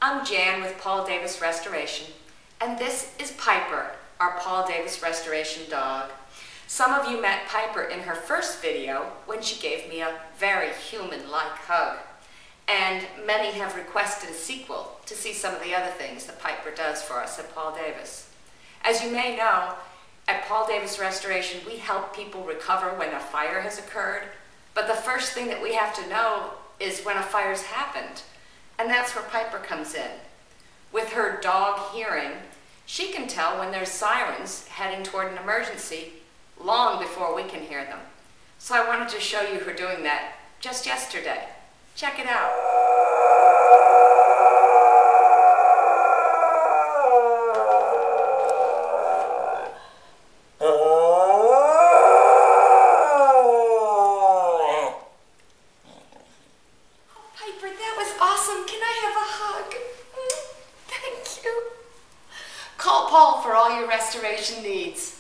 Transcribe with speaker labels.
Speaker 1: I'm Jan with Paul Davis Restoration, and this is Piper, our Paul Davis Restoration dog. Some of you met Piper in her first video when she gave me a very human-like hug, and many have requested a sequel to see some of the other things that Piper does for us at Paul Davis. As you may know, at Paul Davis Restoration, we help people recover when a fire has occurred, but the first thing that we have to know is when a fire's happened. And that's where Piper comes in. With her dog hearing, she can tell when there's sirens heading toward an emergency long before we can hear them. So I wanted to show you her doing that just yesterday. Check it out. Awesome. Can I have a hug? Thank you. Call Paul for all your restoration needs.